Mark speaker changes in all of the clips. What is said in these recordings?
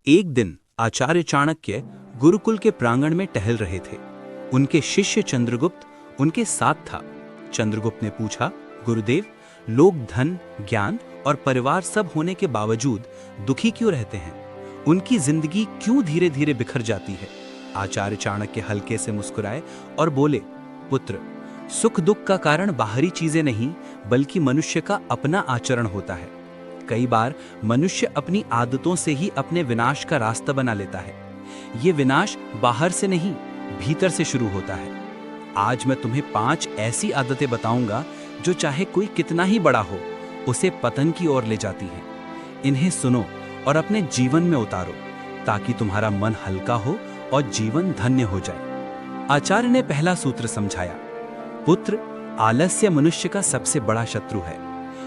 Speaker 1: एक दिन आचार्य चाणक्य गुरुकुल के प्रांगण में टहल रहे थे। उनके शिष्य चंद्रगुप्त उनके साथ था। चंद्रगुप्त ने पूछा, गुरुदेव, लोग धन, ज्ञान और परिवार सब होने के बावजूद दुखी क्यों रहते हैं? उनकी जिंदगी क्यों धीरे धीरे बिखर जाती है? आचार्य चाणक्य हल्के से मुस्कुराए और बोले, पुत्र, सुख दुख का कारण बाहरी चीजें नहीं बल्कि मनुष्य का अपना आचरण होता है। कई बार मनुष्य अपनी आदतों से ही अपने विनाश का रास्ता बना लेता है। ये विनाश बाहर से नहीं, भीतर से शुरू होता है। आज मैं तुम्हें 5 ऐसी आदतें बताऊंगा जो चाहे कोई कितना ही बड़ा हो, उसे पतन की ओर ले जाती हैं। इन्हें सुनो और अपने जीवन में उतारो ताकि तुम्हारा मन हल्का हो और जीवन धन्य हो जाए। आचार्य ने पहला सूत्र समझाया, पुत्र, आलस्य मनुष्य का सबसे बड़ा शत्रु है।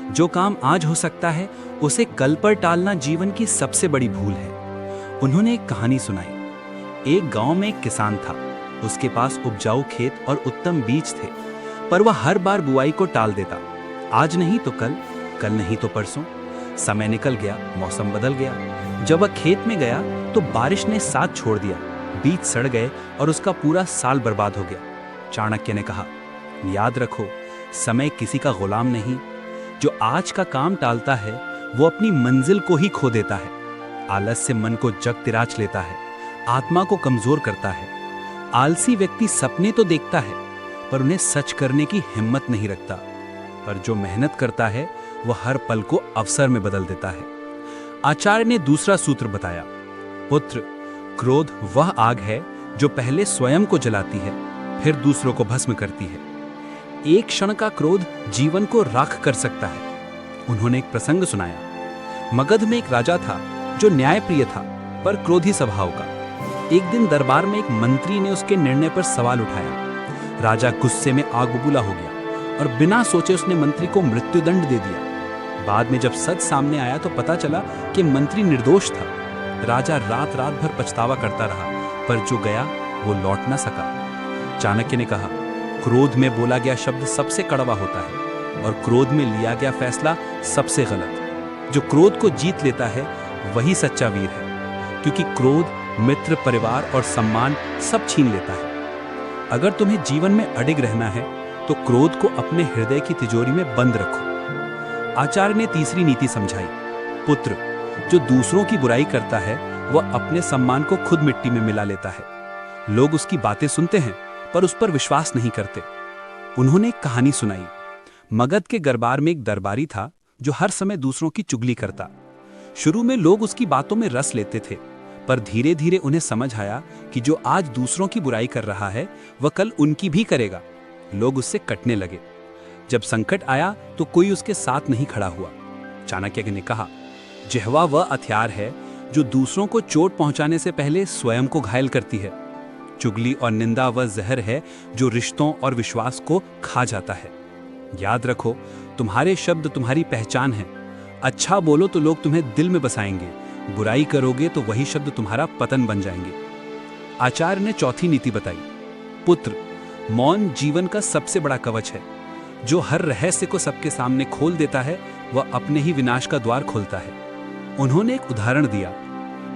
Speaker 1: जो काम आज हो सकता है उसे कल पर टालना जीवन की सबसे बड़ी भूल है। उन्होंने एक कहानी सुनाई। एक गांव में एक किसान था। उसके पास उपजाऊ खेत और उत्तम बीज थे, पर वह हर बार बुआई को टाल देता। आज नहीं तो कल, कल नहीं तो परसों। समय निकल गया, मौसम बदल गया। जब वह खेत में गया तो बारिश ने साथ छोड़ दिया। बीज सड़ गए और उसका पूरा साल बर्बाद हो गया। चाणक्य ने कहा, याद रखो, समय किसी का गुलाम नहीं। जो आज का काम टालता है वो अपनी मंजिल को ही खो देता है। आलस्य मन को जग तिराच लेता है, आत्मा को कमजोर करता है। आलसी व्यक्ति सपने तो देखता है पर उन्हें सच करने की हिम्मत नहीं रखता। पर जो मेहनत करता है वह हर पल को अवसर में बदल देता है। आचार्य ने दूसरा सूत्र बताया, पुत्र, क्रोध वह आग है जो पहले स्वयं को जलाती है, फिर दूसरों को भस्म करती है। एक क्षण का क्रोध जीवन को राख कर सकता है। उन्होंने एक प्रसंग सुनाया। मगध में एक राजा था जो न्यायप्रिय था पर क्रोधी स्वभाव का। एक दिन दरबार में एक मंत्री ने उसके निर्णय पर सवाल उठाया। राजा गुस्से में आग बबूला हो गया और बिना सोचे उसने मंत्री को मृत्युदंड दे दिया। बाद में जब सच सामने आया तो पता चला कि मंत्री निर्दोष था। राजा रात रात भर पछतावा करता रहा, पर जो गया वो लौट ना सका। चाणक्य ने कहा, क्रोध में बोला गया शब्द सबसे कड़वा होता है और क्रोध में लिया गया फैसला सबसे गलत। जो क्रोध को जीत लेता है वही सच्चा वीर है, क्योंकि क्रोध मित्र, परिवार और सम्मान सब छीन लेता है। अगर तुम्हें जीवन में अडिग रहना है तो क्रोध को अपने हृदय की तिजोरी में बंद रखो। आचार्य ने तीसरी नीति समझाई, पुत्र, जो दूसरों की बुराई करता है वह अपने सम्मान को खुद मिट्टी में मिला लेता है। लोग उसकी बातें सुनते हैं पर उस पर विश्वास नहीं करते। उन्होंने एक कहानी सुनाई। मगध के दरबार में एक दरबारी था जो हर समय दूसरों की चुगली करता। शुरू में लोग उसकी बातों में रस लेते थे, पर धीरे धीरे उन्हें समझ आया कि जो आज दूसरों की बुराई कर रहा है वह कल उनकी भी करेगा। लोग उससे कटने लगे। जब संकट आया तो कोई उसके साथ नहीं खड़ा हुआ। चाणक्य ने कहा, जिह्वा वह हथियार है जो दूसरों को चोट पहुंचाने से पहले स्वयं को घायल करती है। चुगली और निंदा वह जहर है जो रिश्तों और विश्वास को खा जाता है। याद रखो, तुम्हारे शब्द तुम्हारी पहचान है। अच्छा बोलो तो लोग तुम्हें दिल में बसाएंगे, बुराई करोगे तो वही शब्द तुम्हारा पतन बन जाएंगे। आचार्य ने चौथी नीति बताई, पुत्र, मौन जीवन का सबसे बड़ा कवच है। जो हर रहस्य को सबके सामने खोल देता है वह अपने ही विनाश का द्वार खोलता है। उन्होंने एक उदाहरण दिया।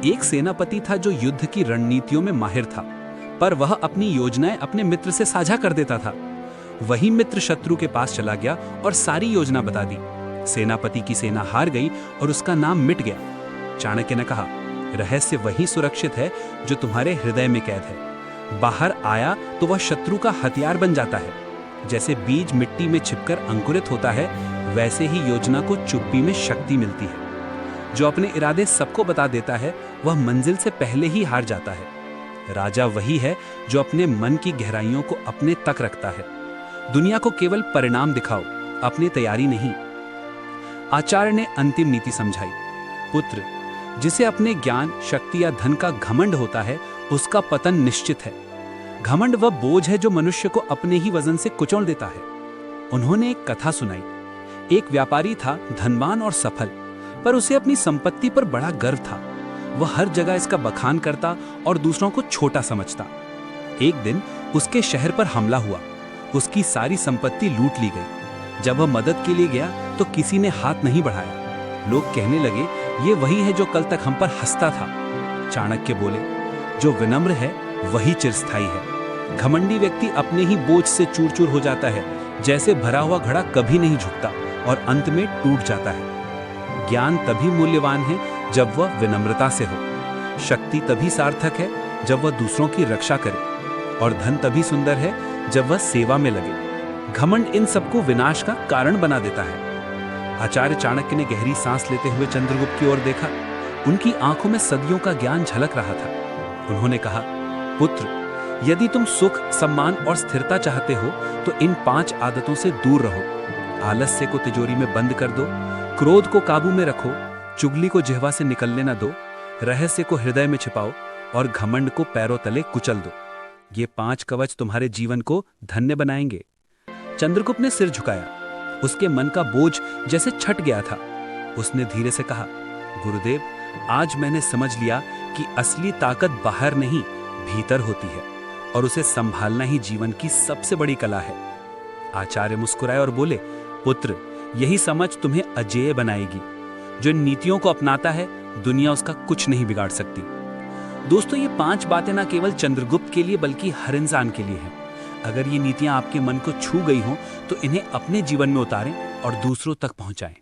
Speaker 1: एक सेनापति था जो युद्ध की रणनीतियों में माहिर था, पर वह अपनी योजनाएं अपने मित्र से साझा कर देता था। वही मित्र शत्रु के पास चला गया और सारी योजना बता दी। सेनापति की सेना हार गई और उसका नाम मिट गया। चाणक्य ने कहा, रहस्य वही सुरक्षित है जो तुम्हारे हृदय में कैद है। बाहर आया तो वह शत्रु का हथियार बन जाता है। जैसे बीज मिट्टी में छिपकर अंकुरित होता है, वैसे ही योजना को चुप्पी में शक्ति मिलती है। जो अपने इरादे सबको बता देता है वह मंजिल से पहले ही हार जाता है। राजा वही है जो अपने मन की गहराइयों को अपने तक रखता है। दुनिया को केवल परिणाम दिखाओ, अपनी तैयारी नहीं। आचार्य ने अंतिम नीति समझाई, पुत्र, जिसे अपने ज्ञान, शक्ति या धन का घमंड होता है उसका पतन निश्चित है। घमंड वह बोझ है जो मनुष्य को अपने ही वजन से कुचल देता है। उन्होंने एक कथा सुनाई। एक व्यापारी था, धनवान और सफल, पर उसे अपनी संपत्ति पर बड़ा गर्व था। वह हर जगह इसका बखान करता और दूसरों को छोटा समझता। एक दिन उसके शहर पर हमला हुआ। उसकी सारी संपत्ति लूट ली गई। जब वह मदद के लिए गया तो किसी ने हाथ नहीं बढ़ाया। लोग कहने लगे, ये वही है जो कल तक हम पर हंसता था। चाणक्य बोले, जो विनम्र है वही चिरस्थायी है। घमंडी व्यक्ति अपने ही बोझ से चूर चूर हो जाता है, जैसे भरा हुआ घड़ा कभी नहीं झुकता और अंत में टूट जाता है। ज्ञान तभी मूल्यवान है जब वह विनम्रता से हो। शक्ति तभी सार्थक है जब वह दूसरों की रक्षा करे, और धन तभी सुंदर है जब वह सेवा में लगे। घमंड इन सबको विनाश का कारण बना देता है। आचार्य चाणक्य ने गहरी सांस लेते हुए चंद्रगुप्त की ओर देखा। उनकी आंखों में सदियों का ज्ञान झलक रहा था। उन्होंने कहा, पुत्र, यदि तुम सुख, सम्मान और स्थिरता चाहते हो तो इन 5 आदतों से दूर रहो। आलस्य को तिजोरी में बंद कर दो, क्रोध को काबू में रखो, चुगली को जिह्वा से निकलने न दो, रहस्य को हृदय में छिपाओ और घमंड को पैरों तले कुचल दो। ये 5 कवच तुम्हारे जीवन को धन्य बनाएंगे। चंद्रगुप्त ने सिर झुकाया। उसके मन का बोझ जैसे छट गया था। उसने धीरे से कहा, गुरुदेव, आज मैंने समझ लिया कि असली ताकत बाहर नहीं, भीतर होती है, और उसे संभालना ही जीवन की सबसे बड़ी कला है। आचार्य मुस्कुराए और बोले, पुत्र, यही समझ तुम्हें अजेय बनाएगी। जो इन नीतियों को अपनाता है, दुनिया उसका कुछ नहीं बिगाड़ सकती। दोस्तों, ये 5 बातें ना केवल चंद्रगुप्त के लिए बल्कि हर इंसान के लिए हैं। अगर ये नीतियां आपके मन को छू गई हों तो इन्हें अपने जीवन में उतारें और दूसरों तक पहुंचाएं।